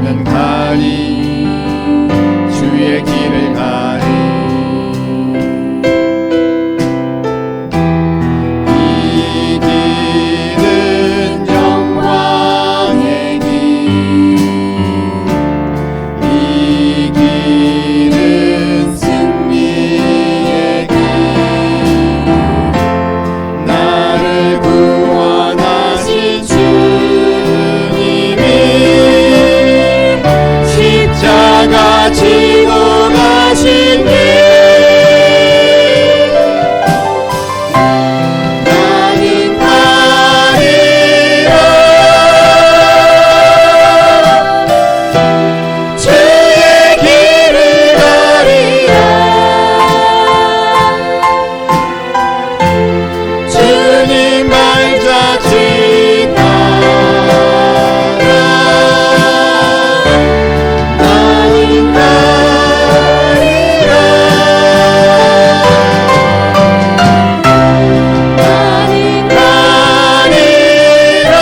나는 가리 주의 길을 가리 이 길은 영광의 길 이 길은 승리의 길 나를 구원하신 주님이 십자가 지고 가신 길 나는 가리라 주의 길을 가리라 주님 발자취 따라 나는 가리라 나는 가리라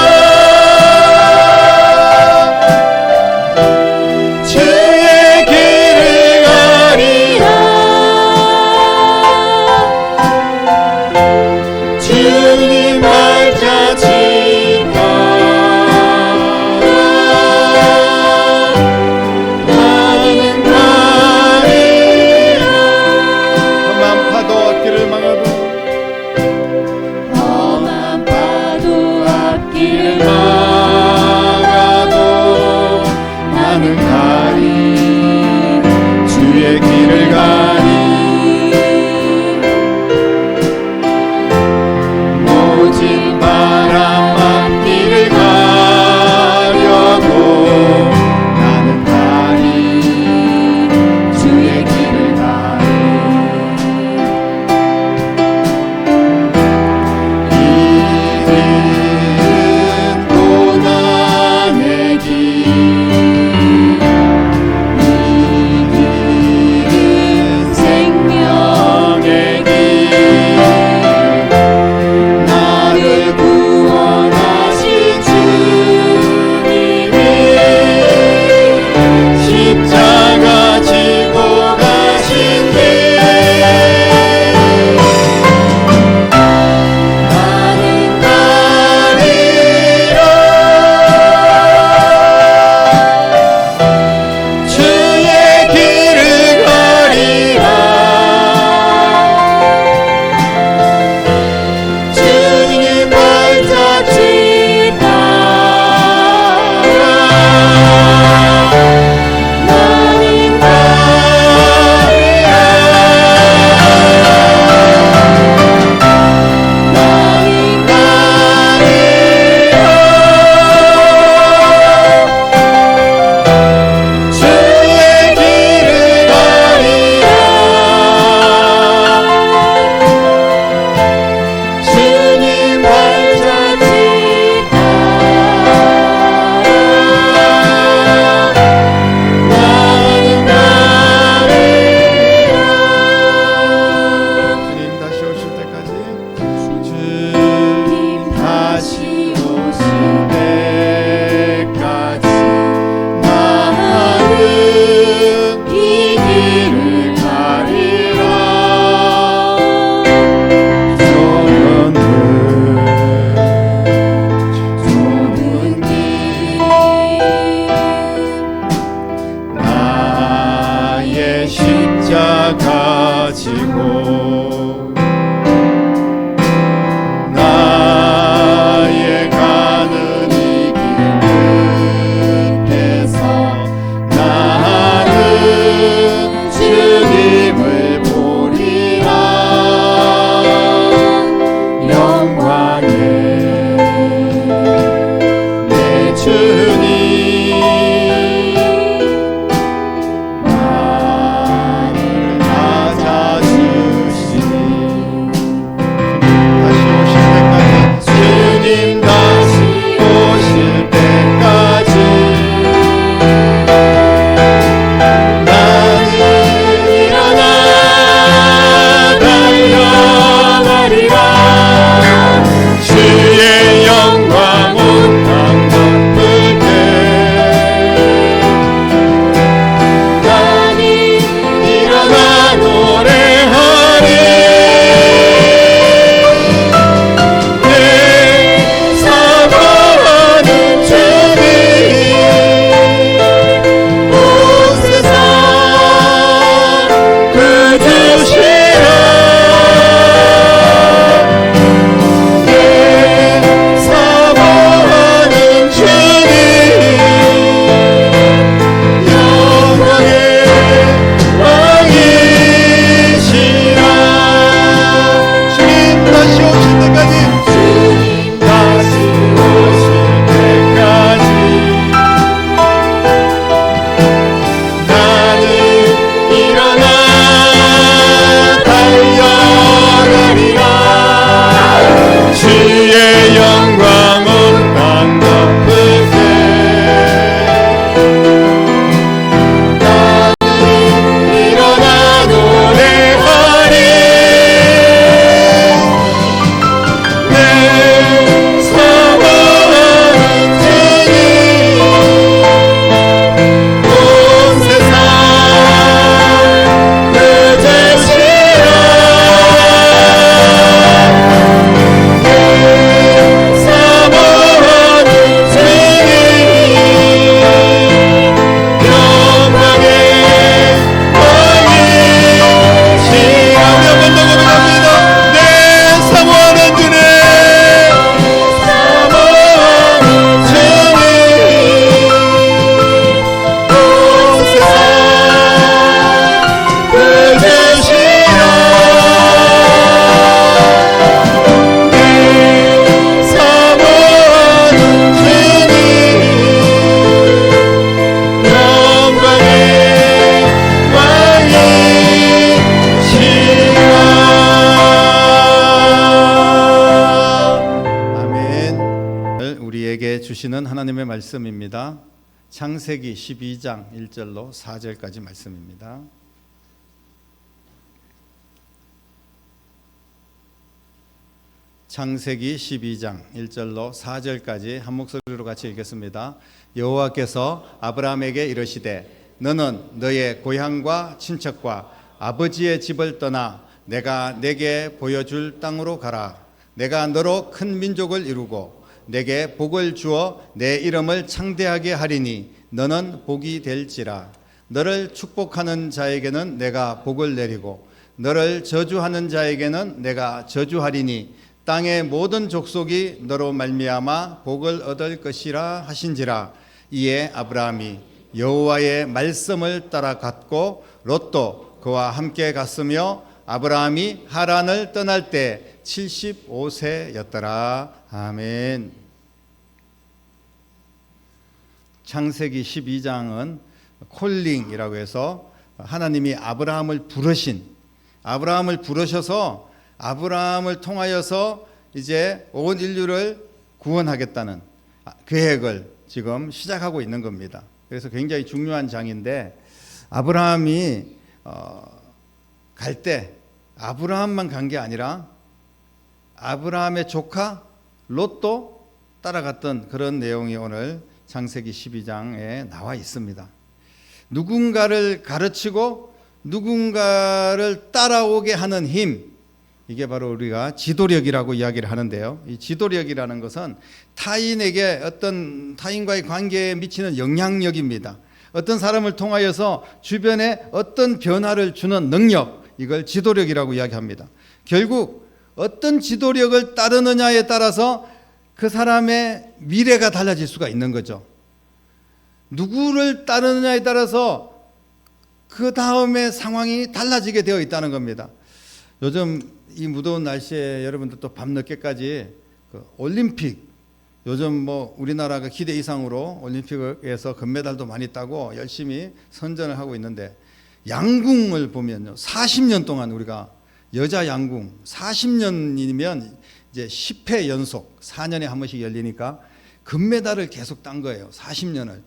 주의 길을 가리라 주님 발자취 따라 나는 가리라 험한 파도 앞길을 막아도 험한 파도 앞길을 막아도 나는 가리 주의 길을 가리 모진 바람 앞길을 가려도 나는 가리 주의 길을 가리 이 길은 고난의 길 이 길은 생명의 길 나를 구원하신 주님이 십자가 지고 가신 길 나는 가리라 주의 길을 가리라 주님 발자취 따라 나는 주시는 하나님의 말씀입니다. 창세기 12장 1절로 4절까지 말씀입니다. 창세기 12장 1절로 4절까지 한 목소리로 같이 읽겠습니다. 여호와께서 아브라함에게 이르시되 너는 너의 고향과 친척과 아버지의 집을 떠나 내가 내게 보여줄 땅으로 가라. 내가 너로 큰 민족을 이루고 내게 복을 주어 내 이름을 창대하게 하리니 너는 복이 될지라. 너를 축복하는 자에게는 내가 복을 내리고 너를 저주하는 자에게는 내가 저주하리니 땅의 모든 족속이 너로 말미암아 복을 얻을 것이라 하신지라. 이에 아브라함이 여호와의 말씀을 따라갔고 롯도 그와 함께 갔으며 아브라함이 하란을 떠날 때 75세였더라. 아멘. 창세기 12장은 콜링이라고 해서 하나님이 아브라함을 부르셔서 아브라함을 통하여서 이제 온 인류를 구원하겠다는 계획을 지금 시작하고 있는 겁니다. 그래서 굉장히 중요한 장인데, 아브라함이 갈 때 아브라함만 간 게 아니라 아브라함의 조카 롯도 따라갔던 그런 내용이 오늘 창세기 12장에 나와 있습니다. 누군가를 가르치고 누군가를 따라오게 하는 힘, 이게 바로 우리가 지도력이라고 이야기를 하는데요. 이 지도력이라는 것은 타인에게 어떤 타인과의 관계에 미치는 영향력입니다. 어떤 사람을 통하여서 주변에 어떤 변화를 주는 능력, 이걸 지도력이라고 이야기합니다. 결국 어떤 지도력을 따르느냐에 따라서 그 사람의 미래가 달라질 수가 있는 거죠. 누구를 따르느냐에 따라서 그 다음의 상황이 달라지게 되어 있다는 겁니다. 요즘 이 무더운 날씨에 여러분들 또 밤늦게까지 올림픽, 요즘 뭐 우리나라가 기대 이상으로 올림픽에서 금메달도 많이 따고 열심히 선전을 하고 있는데, 양궁을 보면요, 40년 동안 우리가 여자 양궁 40년이면 이제 10회 연속 4년에 한 번씩 열리니까 금메달을 계속 딴 거예요. 40년을.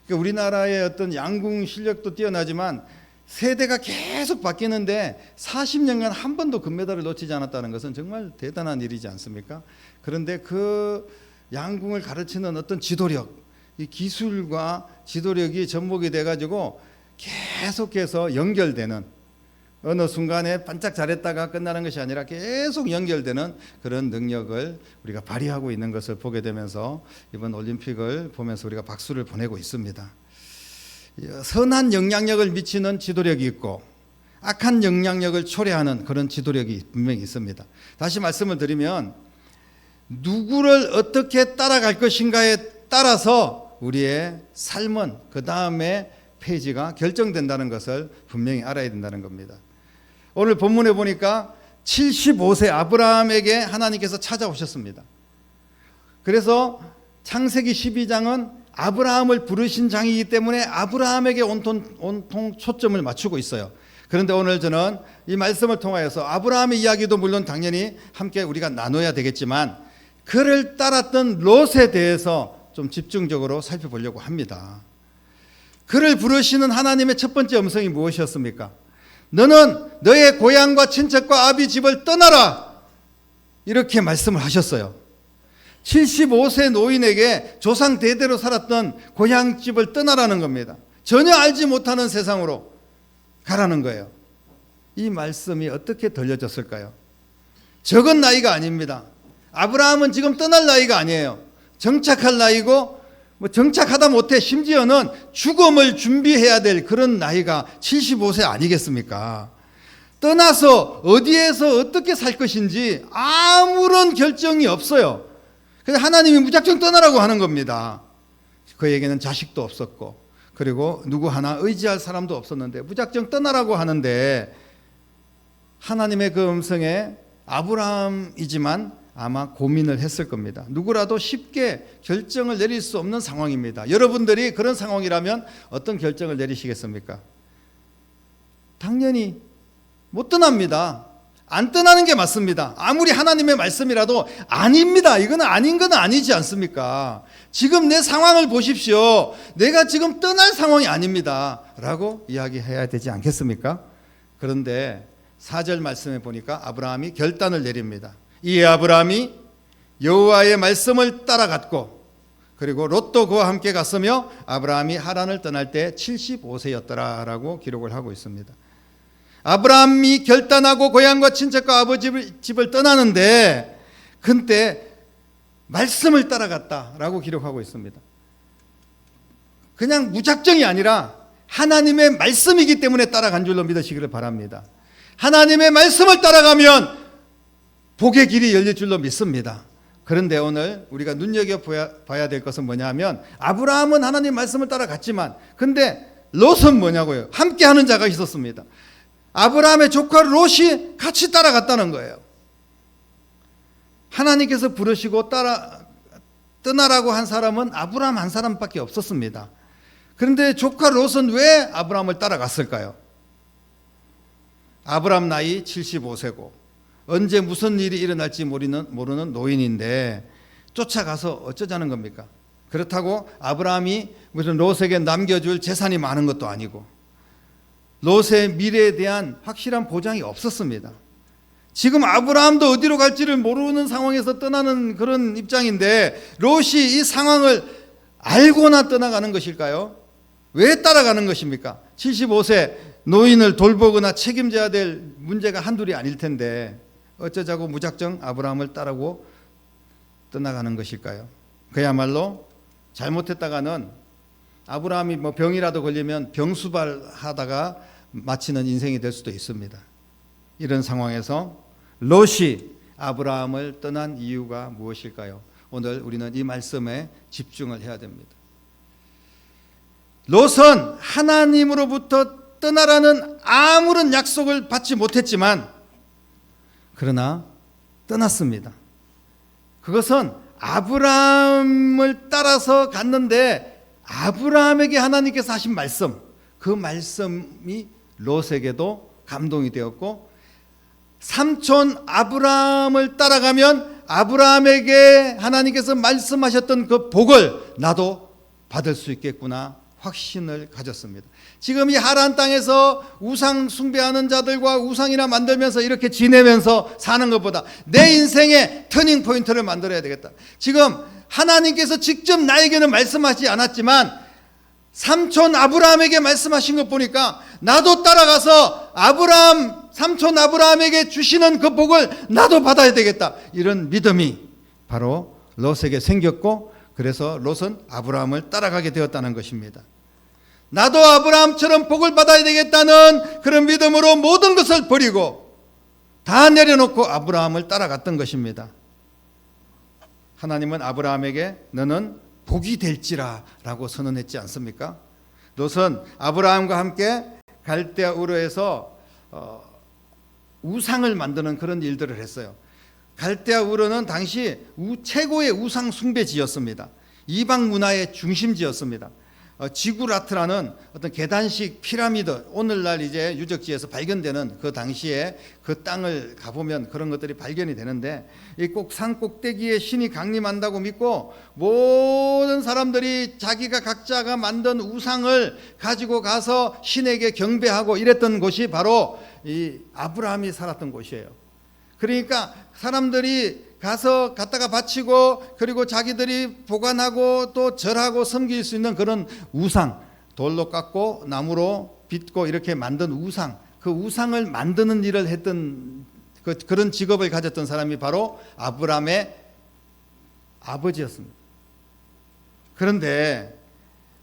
그러니까 우리나라의 어떤 양궁 실력도 뛰어나지만 세대가 계속 바뀌는데 40년간 한 번도 금메달을 놓치지 않았다는 것은 정말 대단한 일이지 않습니까? 그런데 그 양궁을 가르치는 어떤 지도력, 이 기술과 지도력이 접목이 돼가지고 계속해서 연결되는, 어느 순간에 반짝 잘했다가 끝나는 것이 아니라 계속 연결되는 그런 능력을 우리가 발휘하고 있는 것을 보게 되면서 이번 올림픽을 보면서 우리가 박수를 보내고 있습니다. 선한 영향력을 미치는 지도력이 있고 악한 영향력을 초래하는 그런 지도력이 분명히 있습니다. 다시 말씀을 드리면 누구를 어떻게 따라갈 것인가에 따라서 우리의 삶은 그 다음에 페이지가 결정된다는 것을 분명히 알아야 된다는 겁니다. 오늘 본문에 보니까 75세 아브라함에게 하나님께서 찾아오셨습니다. 그래서 창세기 12장은 아브라함을 부르신 장이기 때문에 아브라함에게 온통 초점을 맞추고 있어요. 그런데 오늘 저는 이 말씀을 통하여서 아브라함의 이야기도 물론 당연히 함께 우리가 나눠야 되겠지만 그를 따랐던 롯에 대해서 좀 집중적으로 살펴보려고 합니다. 그를 부르시는 하나님의 첫 번째 음성이 무엇이었습니까? 너는 너의 고향과 친척과 아비 집을 떠나라, 이렇게 말씀을 하셨어요. 75세 노인에게 조상 대대로 살았던 고향집을 떠나라는 겁니다. 전혀 알지 못하는 세상으로 가라는 거예요. 이 말씀이 어떻게 들려졌을까요? 적은 나이가 아닙니다. 아브라함은 지금 떠날 나이가 아니에요. 정착할 나이고, 정착하다 못해 심지어는 죽음을 준비해야 될 그런 나이가 75세 아니겠습니까? 떠나서 어디에서 어떻게 살 것인지 아무런 결정이 없어요. 그래서 하나님이 무작정 떠나라고 하는 겁니다. 그에게는 자식도 없었고, 그리고 누구 하나 의지할 사람도 없었는데 무작정 떠나라고 하는데, 하나님의 그 음성에 아브라함이지만 아마 고민을 했을 겁니다. 누구라도 쉽게 결정을 내릴 수 없는 상황입니다. 여러분들이 그런 상황이라면 어떤 결정을 내리시겠습니까? 당연히 못 떠납니다. 안 떠나는 게 맞습니다. 아무리 하나님의 말씀이라도 아닙니다. 이건 아닌 건 아니지 않습니까? 지금 내 상황을 보십시오. 내가 지금 떠날 상황이 아닙니다. 라고 이야기해야 되지 않겠습니까? 그런데 4절 말씀에 보니까 아브라함이 결단을 내립니다. 이에 아브라함이 여호와의 말씀을 따라갔고 그리고 롯도 그와 함께 갔으며 아브라함이 하란을 떠날 때 75세였더라 라고 기록을 하고 있습니다. 아브라함이 결단하고 고향과 친척과 아버지 집을 떠나는데 그때 말씀을 따라갔다라고 기록하고 있습니다. 그냥 무작정이 아니라 하나님의 말씀이기 때문에 따라간 줄로 믿으시기를 바랍니다. 하나님의 말씀을 따라가면 복의 길이 열릴 줄로 믿습니다. 그런데 오늘 우리가 눈여겨봐야 될 것은 뭐냐면 아브라함은 하나님 말씀을 따라갔지만 근데 롯은 뭐냐고요? 함께하는 자가 있었습니다. 아브라함의 조카 롯이 같이 따라갔다는 거예요. 하나님께서 부르시고 떠나라고 한 사람은 아브라함 한 사람밖에 없었습니다. 그런데 조카 롯은 왜 아브라함을 따라갔을까요? 아브라함 나이 75세고 언제 무슨 일이 일어날지 모르는 노인인데 쫓아가서 어쩌자는 겁니까? 그렇다고 아브라함이 무슨 롯에게 남겨줄 재산이 많은 것도 아니고 롯의 미래에 대한 확실한 보장이 없었습니다. 지금 아브라함도 어디로 갈지를 모르는 상황에서 떠나는 그런 입장인데 롯이 이 상황을 알고나 떠나가는 것일까요? 왜 따라가는 것입니까? 75세 노인을 돌보거나 책임져야 될 문제가 한둘이 아닐 텐데 어쩌자고 무작정 아브라함을 따르고 떠나가는 것일까요? 그야말로 잘못했다가는 아브라함이 뭐 병이라도 걸리면 병수발하다가 마치는 인생이 될 수도 있습니다. 이런 상황에서 롯이 아브라함을 떠난 이유가 무엇일까요? 오늘 우리는 이 말씀에 집중을 해야 됩니다. 롯은 하나님으로부터 떠나라는 아무런 약속을 받지 못했지만 그러나 떠났습니다. 그것은 아브라함을 따라서 갔는데 아브라함에게 하나님께서 하신 말씀, 그 말씀이 롯에게도 감동이 되었고 삼촌 아브라함을 따라가면 아브라함에게 하나님께서 말씀하셨던 그 복을 나도 받을 수 있겠구나 확신을 가졌습니다. 지금 이 하란 땅에서 우상 숭배하는 자들과 우상이나 만들면서 이렇게 지내면서 사는 것보다 내 인생의 터닝 포인트를 만들어야 되겠다. 지금 하나님께서 직접 나에게는 말씀하지 않았지만 삼촌 아브라함에게 말씀하신 것 보니까 나도 따라가서 삼촌 아브라함에게 주시는 그 복을 나도 받아야 되겠다. 이런 믿음이 바로 롯에게 생겼고 그래서 롯은 아브라함을 따라가게 되었다는 것입니다. 나도 아브라함처럼 복을 받아야 되겠다는 그런 믿음으로 모든 것을 버리고 다 내려놓고 아브라함을 따라갔던 것입니다. 하나님은 아브라함에게 너는 복이 될지라 라고 선언했지 않습니까? 롯은 아브라함과 함께 갈대아 우르에서 우상을 만드는 그런 일들을 했어요. 갈대아 우르는 당시 최고의 우상 숭배지였습니다. 이방 문화의 중심지였습니다. 지구라트라는 어떤 계단식 피라미드, 오늘날 이제 유적지에서 발견되는 그 당시에 그 땅을 가보면 그런 것들이 발견이 되는데 이 꼭 산 꼭대기에 신이 강림한다고 믿고 모든 사람들이 자기가 각자가 만든 우상을 가지고 가서 신에게 경배하고 이랬던 곳이 바로 이 아브라함이 살았던 곳이에요. 그러니까 사람들이 갖다가 바치고 그리고 자기들이 보관하고 또 절하고 섬길 수 있는 그런 우상, 돌로 깎고 나무로 빚고 이렇게 만든 우상, 그 우상을 만드는 일을 했던 그런 직업을 가졌던 사람이 바로 아브라함의 아버지였습니다. 그런데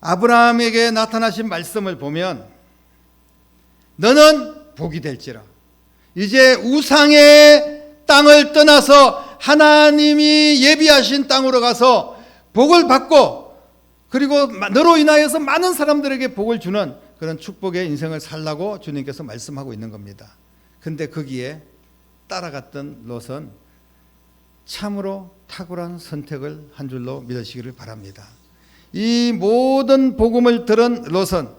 아브라함에게 나타나신 말씀을 보면 너는 복이 될지라. 이제 우상의 땅을 떠나서 하나님이 예비하신 땅으로 가서 복을 받고 그리고 너로 인하여서 많은 사람들에게 복을 주는 그런 축복의 인생을 살라고 주님께서 말씀하고 있는 겁니다. 근데 거기에 따라갔던 롯은 참으로 탁월한 선택을 한 줄로 믿으시기를 바랍니다. 이 모든 복음을 들은 롯은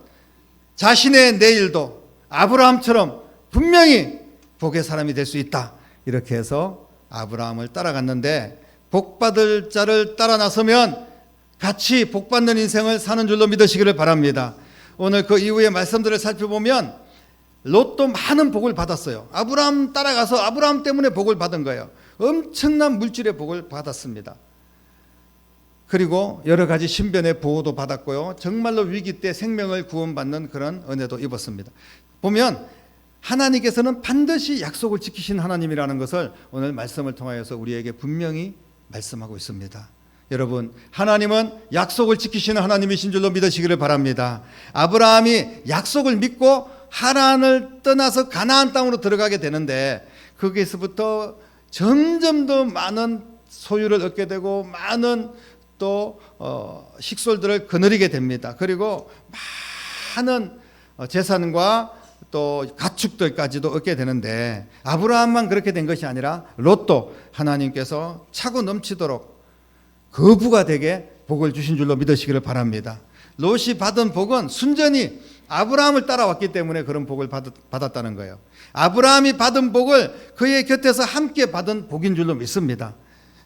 자신의 내일도 아브라함처럼 분명히 복의 사람이 될 수 있다. 이렇게 해서 아브라함을 따라갔는데 복받을 자를 따라 나서면 같이 복받는 인생을 사는 줄로 믿으시기를 바랍니다. 오늘 그 이후의 말씀들을 살펴보면 롯도 많은 복을 받았어요. 아브라함 따라가서 아브라함 때문에 복을 받은 거예요. 엄청난 물질의 복을 받았습니다. 그리고 여러 가지 신변의 보호도 받았고요. 정말로 위기 때 생명을 구원받는 그런 은혜도 입었습니다. 보면 하나님께서는 반드시 약속을 지키신 하나님이라는 것을 오늘 말씀을 통하여서 우리에게 분명히 말씀하고 있습니다. 여러분, 하나님은 약속을 지키시는 하나님이신 줄로 믿으시기를 바랍니다. 아브라함이 약속을 믿고 하란을 떠나서 가나안 땅으로 들어가게 되는데 거기에서부터 점점 더 많은 소유를 얻게 되고 많은 또 식솔들을 거느리게 됩니다. 그리고 많은 재산과 또 가축들까지도 얻게 되는데 아브라함만 그렇게 된 것이 아니라 롯도 하나님께서 차고 넘치도록 거부가 되게 복을 주신 줄로 믿으시기를 바랍니다. 롯이 받은 복은 순전히 아브라함을 따라왔기 때문에 그런 복을 받았다는 거예요. 아브라함이 받은 복을 그의 곁에서 함께 받은 복인 줄로 믿습니다.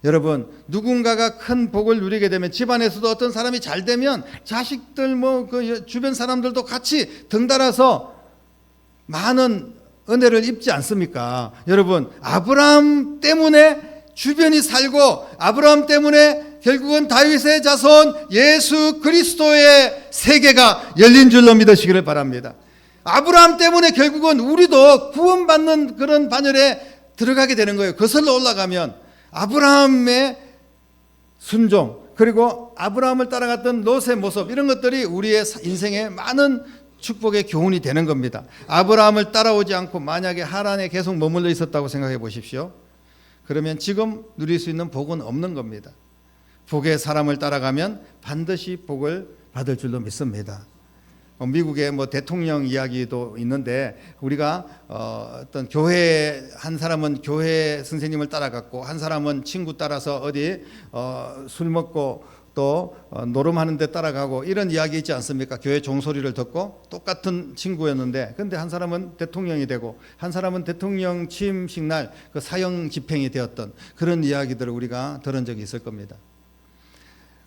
여러분, 누군가가 큰 복을 누리게 되면 집안에서도 어떤 사람이 잘 되면 자식들 그 주변 사람들도 같이 등달아서 많은 은혜를 입지 않습니까? 여러분, 아브라함 때문에 주변이 살고 아브라함 때문에 결국은 다윗의 자손 예수 그리스도의 세계가 열린 줄로 믿으시기를 바랍니다. 아브라함 때문에 결국은 우리도 구원받는 그런 반열에 들어가게 되는 거예요. 거슬러 올라가면 아브라함의 순종, 그리고 아브라함을 따라갔던 롯의 모습, 이런 것들이 우리의 인생에 많은 축복의 교훈이 되는 겁니다. 아브라함을 따라오지 않고 만약에 하란에 계속 머물러 있었다고 생각해 보십시오. 그러면 지금 누릴 수 있는 복은 없는 겁니다. 복의 사람을 따라가면 반드시 복을 받을 줄로 믿습니다. 미국의 대통령 이야기도 있는데 우리가 어떤 교회 한 사람은 교회 선생님을 따라갔고 한 사람은 친구 따라서 어디 술 먹고 또 노름하는 데 따라가고 이런 이야기 있지 않습니까? 교회 종소리를 듣고 똑같은 친구였는데 근데 한 사람은 대통령이 되고 한 사람은 대통령 취임식 날 그 사형 집행이 되었던 그런 이야기들을 우리가 들은 적이 있을 겁니다.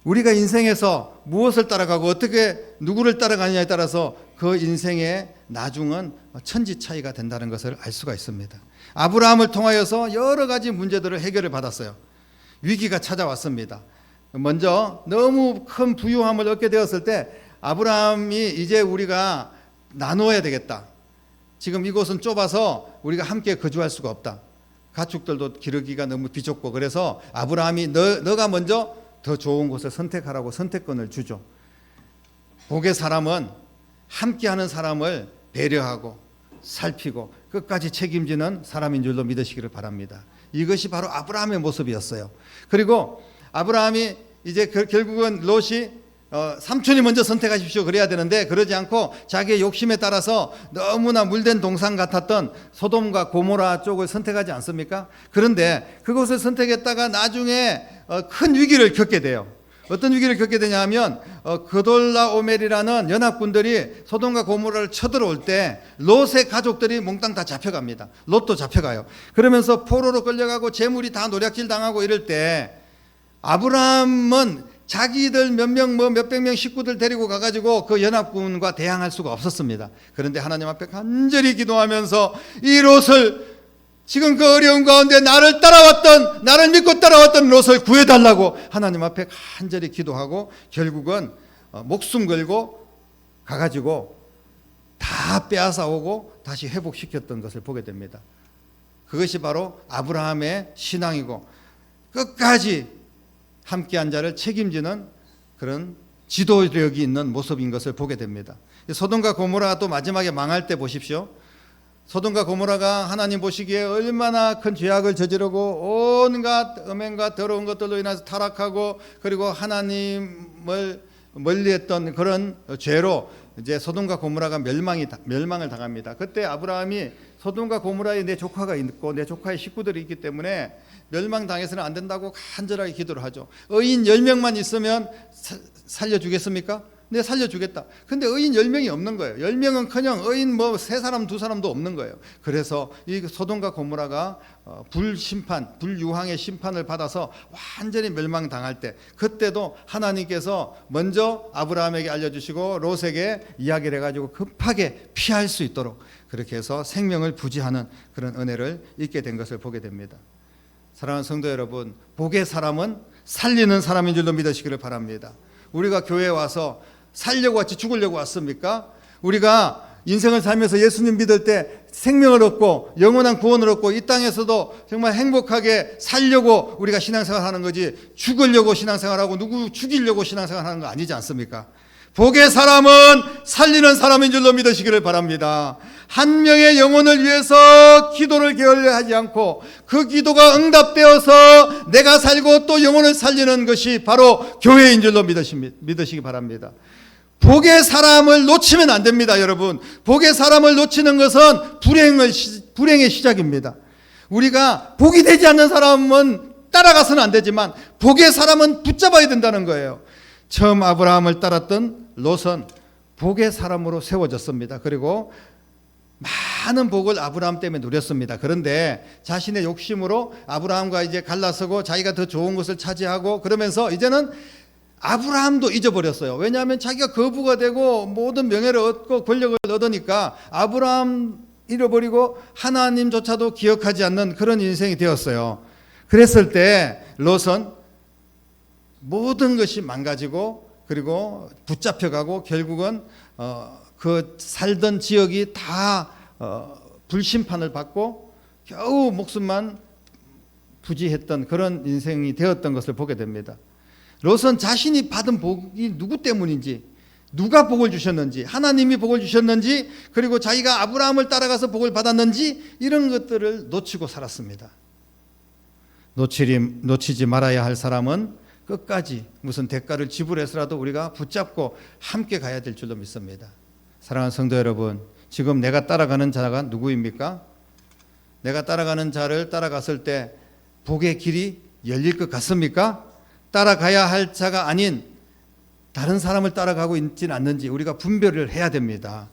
우리가 인생에서 무엇을 따라가고 어떻게 누구를 따라가느냐에 따라서 그 인생의 나중은 천지 차이가 된다는 것을 알 수가 있습니다. 아브라함을 통하여서 여러 가지 문제들을 해결을 받았어요. 위기가 찾아왔습니다. 먼저 너무 큰 부유함을 얻게 되었을 때 아브라함이 이제 우리가 나누어야 되겠다. 지금 이곳은 좁아서 우리가 함께 거주할 수가 없다. 가축들도 기르기가 너무 비좁고 그래서 아브라함이 너가 먼저 더 좋은 곳을 선택하라고 선택권을 주죠. 복의 사람은 함께하는 사람을 배려하고 살피고 끝까지 책임지는 사람인 줄로 믿으시기를 바랍니다. 이것이 바로 아브라함의 모습이었어요. 그리고 아브라함이 이제 결국은 롯이 삼촌이 먼저 선택하십시오 그래야 되는데 그러지 않고 자기의 욕심에 따라서 너무나 물된 동산 같았던 소돔과 고모라 쪽을 선택하지 않습니까? 그런데 그것을 선택했다가 나중에 큰 위기를 겪게 돼요. 어떤 위기를 겪게 되냐 하면 그돌라오멜이라는 연합군들이 소돔과 고모라를 쳐들어올 때 롯의 가족들이 몽땅 다 잡혀갑니다. 롯도 잡혀가요. 그러면서 포로로 끌려가고 재물이 다 노략질 당하고 이럴 때 아브라함은 자기들 몇백 명 식구들 데리고 가가지고 그 연합군과 대항할 수가 없었습니다. 그런데 하나님 앞에 간절히 기도하면서 이 롯을 지금 그 어려운 가운데 나를 믿고 따라왔던 롯을 구해달라고 하나님 앞에 간절히 기도하고 결국은 목숨 걸고 가가지고 다 빼앗아 오고 다시 회복시켰던 것을 보게 됩니다. 그것이 바로 아브라함의 신앙이고 끝까지 함께한 자를 책임지는 그런 지도력이 있는 모습인 것을 보게 됩니다. 소돔과 고모라가 또 마지막에 망할 때 보십시오. 소돔과 고모라가 하나님 보시기에 얼마나 큰 죄악을 저지르고 온갖 음행과 더러운 것들로 인해서 타락하고 그리고 하나님을 멀리했던 그런 죄로 이제 소돔과 고모라가 멸망을 당합니다. 그때 아브라함이 소돔과 고모라에 내 조카가 있고 내 조카의 식구들이 있기 때문에 멸망당해서는 안 된다고 간절하게 기도를 하죠. 의인 10명만 있으면 살려주겠습니까? 내가 살려주겠다. 근데 의인 10명이 없는 거예요. 10명은커녕 의인 뭐 3사람 2사람도 없는 거예요. 그래서 이 소돔과 고모라가 불심판, 불유황의 심판을 받아서 완전히 멸망당할 때, 그때도 하나님께서 먼저 아브라함에게 알려주시고 롯에게 이야기를 해가지고 급하게 피할 수 있도록 그렇게 해서 생명을 부지하는 그런 은혜를 잊게 된 것을 보게 됩니다. 사랑하는 성도 여러분, 복의 사람은 살리는 사람인 줄로 믿으시기를 바랍니다. 우리가 교회에 와서 살려고 왔지 죽으려고 왔습니까? 우리가 인생을 살면서 예수님 믿을 때 생명을 얻고 영원한 구원을 얻고 이 땅에서도 정말 행복하게 살려고 우리가 신앙생활 하는 거지, 죽으려고 신앙생활하고 누구 죽이려고 신앙생활 하는 거 아니지 않습니까? 복의 사람은 살리는 사람인 줄로 믿으시기를 바랍니다. 한 명의 영혼을 위해서 기도를 게을리하지 않고 그 기도가 응답되어서 내가 살고 또 영혼을 살리는 것이 바로 교회인 줄로 믿으시기 바랍니다. 복의 사람을 놓치면 안 됩니다, 여러분. 복의 사람을 놓치는 것은 불행의 시작입니다. 우리가 복이 되지 않는 사람은 따라가서는 안 되지만 복의 사람은 붙잡아야 된다는 거예요. 처음 아브라함을 따랐던 롯은 복의 사람으로 세워졌습니다. 그리고 많은 복을 아브라함 때문에 누렸습니다. 그런데 자신의 욕심으로 아브라함과 이제 갈라서고 자기가 더 좋은 것을 차지하고 그러면서 이제는 아브라함도 잊어버렸어요. 왜냐하면 자기가 거부가 되고 모든 명예를 얻고 권력을 얻으니까 아브라함 잃어버리고 하나님조차도 기억하지 않는 그런 인생이 되었어요. 그랬을 때 롯은 모든 것이 망가지고 그리고 붙잡혀가고 결국은 그 살던 지역이 다 불심판을 받고 겨우 목숨만 부지했던 그런 인생이 되었던 것을 보게 됩니다. 롯은 자신이 받은 복이 누구 때문인지, 누가 복을 주셨는지, 하나님이 복을 주셨는지, 그리고 자기가 아브라함을 따라가서 복을 받았는지 이런 것들을 놓치고 살았습니다. 놓치지 말아야 할 사람은 끝까지 무슨 대가를 지불해서라도 우리가 붙잡고 함께 가야 될 줄로 믿습니다. 사랑하는 성도 여러분, 지금 내가 따라가는 자가 누구입니까? 내가 따라가는 자를 따라갔을 때 복의 길이 열릴 것 같습니까? 따라가야 할 자가 아닌 다른 사람을 따라가고 있지는 않는지 우리가 분별을 해야 됩니다.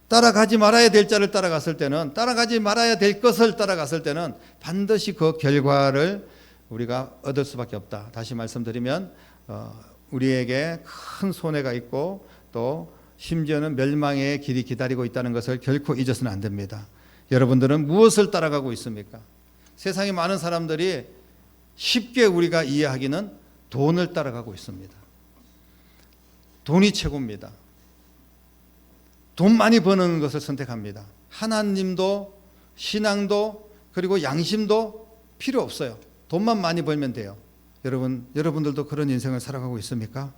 따라가지 말아야 될 자를 따라갔을 때는, 따라가지 말아야 될 것을 따라갔을 때는 반드시 그 결과를 우리가 얻을 수밖에 없다. 다시 말씀드리면 우리에게 큰 손해가 있고 또 심지어는 멸망의 길이 기다리고 있다는 것을 결코 잊어서는 안 됩니다. 여러분들은 무엇을 따라가고 있습니까? 세상에 많은 사람들이 쉽게 우리가 이해하기는 돈을 따라가고 있습니다. 돈이 최고입니다. 돈 많이 버는 것을 선택합니다. 하나님도 신앙도 그리고 양심도 필요 없어요. 돈만 많이 벌면 돼요. 여러분들도 그런 인생을 살아가고 있습니까?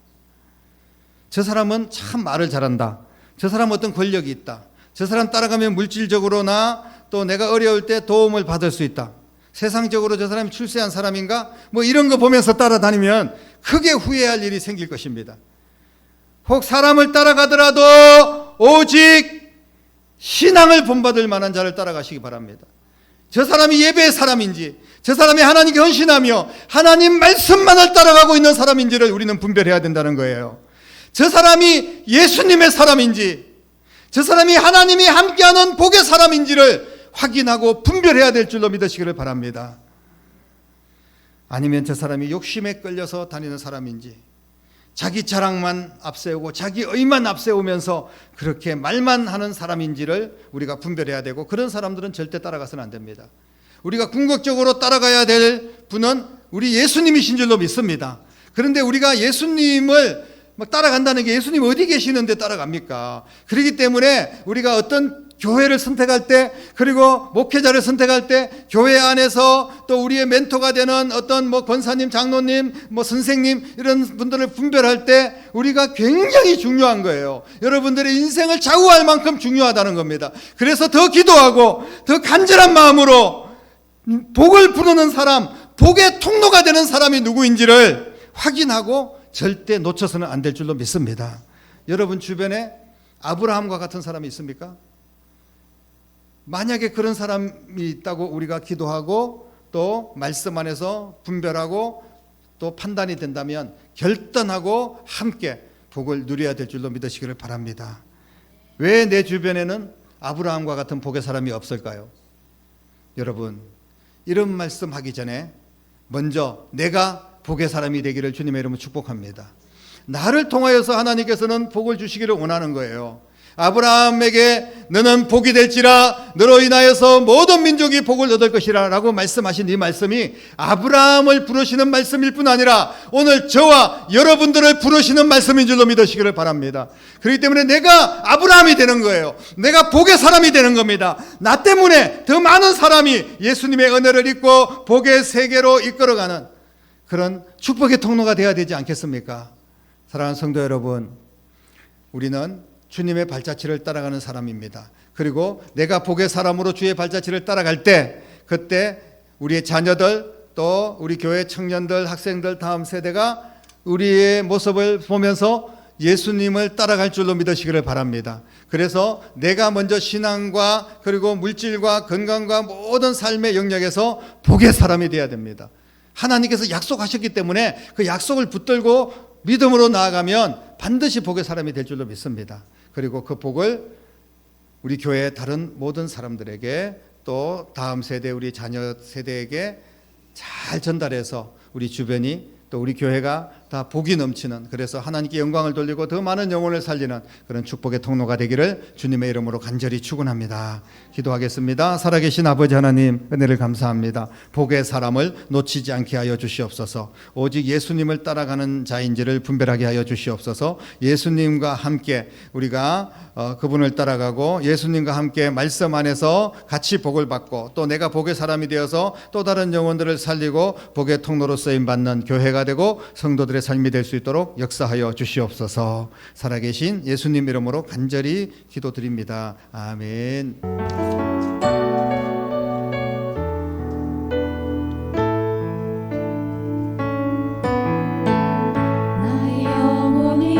저 사람은 참 말을 잘한다. 저 사람은 어떤 권력이 있다. 저 사람 따라가면 물질적으로나 또 내가 어려울 때 도움을 받을 수 있다. 세상적으로 저 사람이 출세한 사람인가? 뭐 이런 거 보면서 따라다니면 크게 후회할 일이 생길 것입니다. 혹 사람을 따라가더라도 오직 신앙을 본받을 만한 자를 따라가시기 바랍니다. 저 사람이 예배의 사람인지, 저 사람이 하나님께 헌신하며 하나님 말씀만을 따라가고 있는 사람인지를 우리는 분별해야 된다는 거예요. 저 사람이 예수님의 사람인지, 저 사람이 하나님이 함께하는 복의 사람인지를 확인하고 분별해야 될 줄로 믿으시기를 바랍니다. 아니면 저 사람이 욕심에 끌려서 다니는 사람인지, 자기 자랑만 앞세우고 자기 의만 앞세우면서 그렇게 말만 하는 사람인지를 우리가 분별해야 되고, 그런 사람들은 절대 따라가서는 안 됩니다. 우리가 궁극적으로 따라가야 될 분은 우리 예수님이신 줄로 믿습니다. 그런데 우리가 예수님을 따라간다는 게 예수님 어디 계시는데 따라갑니까? 그렇기 때문에 우리가 어떤 교회를 선택할 때, 그리고 목회자를 선택할 때, 교회 안에서 또 우리의 멘토가 되는 어떤 권사님, 장로님, 선생님 이런 분들을 분별할 때 우리가 굉장히 중요한 거예요. 여러분들의 인생을 좌우할 만큼 중요하다는 겁니다. 그래서 더 기도하고 더 간절한 마음으로 복을 부르는 사람, 복의 통로가 되는 사람이 누구인지를 확인하고 절대 놓쳐서는 안 될 줄로 믿습니다. 여러분 주변에 아브라함과 같은 사람이 있습니까? 만약에 그런 사람이 있다고 우리가 기도하고 또 말씀 안에서 분별하고 또 판단이 된다면 결단하고 함께 복을 누려야 될 줄로 믿으시기를 바랍니다. 왜 내 주변에는 아브라함과 같은 복의 사람이 없을까요? 여러분, 이런 말씀하기 전에 먼저 내가 복의 사람이 되기를 주님의 이름으로 축복합니다. 나를 통하여서 하나님께서는 복을 주시기를 원하는 거예요. 아브라함에게 너는 복이 될지라 너로 인하여서 모든 민족이 복을 얻을 것이라 라고 말씀하신 이 말씀이 아브라함을 부르시는 말씀일 뿐 아니라 오늘 저와 여러분들을 부르시는 말씀인 줄로 믿으시기를 바랍니다. 그렇기 때문에 내가 아브라함이 되는 거예요. 내가 복의 사람이 되는 겁니다. 나 때문에 더 많은 사람이 예수님의 은혜를 입고 복의 세계로 이끌어가는 그런 축복의 통로가 되어야 되지 않겠습니까? 사랑하는 성도 여러분, 우리는 주님의 발자취를 따라가는 사람입니다. 그리고 내가 복의 사람으로 주의 발자취를 따라갈 때 그때 우리의 자녀들 또 우리 교회 청년들 학생들 다음 세대가 우리의 모습을 보면서 예수님을 따라갈 줄로 믿으시기를 바랍니다. 그래서 내가 먼저 신앙과 그리고 물질과 건강과 모든 삶의 영역에서 복의 사람이 되어야 됩니다. 하나님께서 약속하셨기 때문에 그 약속을 붙들고 믿음으로 나아가면 반드시 복의 사람이 될 줄로 믿습니다. 그리고 그 복을 우리 교회의 다른 모든 사람들에게 또 다음 세대 우리 자녀 세대에게 잘 전달해서 우리 주변이 또 우리 교회가 다 복이 넘치는 그래서 하나님께 영광을 돌리고 더 많은 영혼을 살리는 그런 축복의 통로가 되기를 주님의 이름으로 간절히 축원합니다. 기도하겠습니다. 살아계신 아버지 하나님 은혜를 감사합니다. 복의 사람을 놓치지 않게 하여 주시옵소서. 오직 예수님을 따라가는 자인지를 분별하게 하여 주시옵소서. 예수님과 함께 우리가 그분을 따라가고 예수님과 함께 말씀 안에서 같이 복을 받고 또 내가 복의 사람이 되어서 또 다른 영혼들을 살리고 복의 통로로 쓰임받는 교회가 되고 성도들의 삶이 될 수 있도록 역사하여 주시옵소서. 살아계신 예수님 이름으로 간절히 기도드립니다. 아멘. 나의 영혼이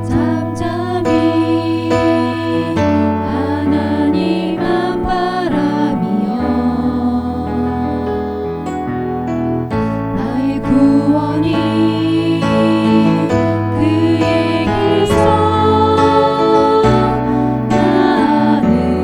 잠잠히 하나님만 바라며 나의 구원이 그에게서 나는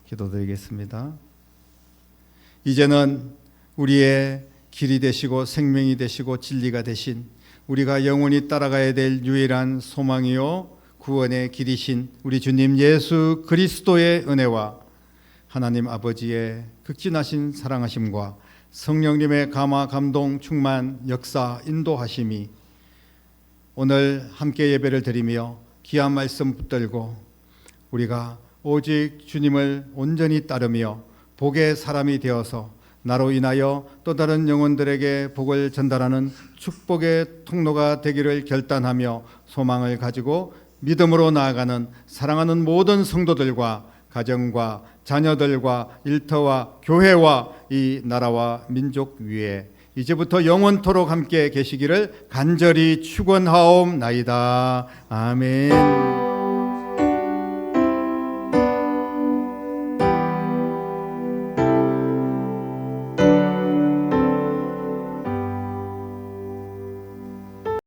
기도드리겠습니다. 이제는 우리의 길이 되시고 생명이 되시고 진리가 되신, 우리가 영원히 따라가야 될 유일한 소망이요 구원의 길이신 우리 주님 예수 그리스도의 은혜와 하나님 아버지의 극진하신 사랑하심과 성령님의 감화 감동 충만 역사 인도하심이 오늘 함께 예배를 드리며 귀한 말씀 붙들고 우리가 오직 주님을 온전히 따르며 복의 사람이 되어서 나로 인하여 또 다른 영혼들에게 복을 전달하는 축복의 통로가 되기를 결단하며 소망을 가지고 믿음으로 나아가는 사랑하는 모든 성도들과 가정과 자녀들과 일터와 교회와 이 나라와 민족 위에 이제부터 영원토록 함께 계시기를 간절히 축원하옵나이다. 아멘.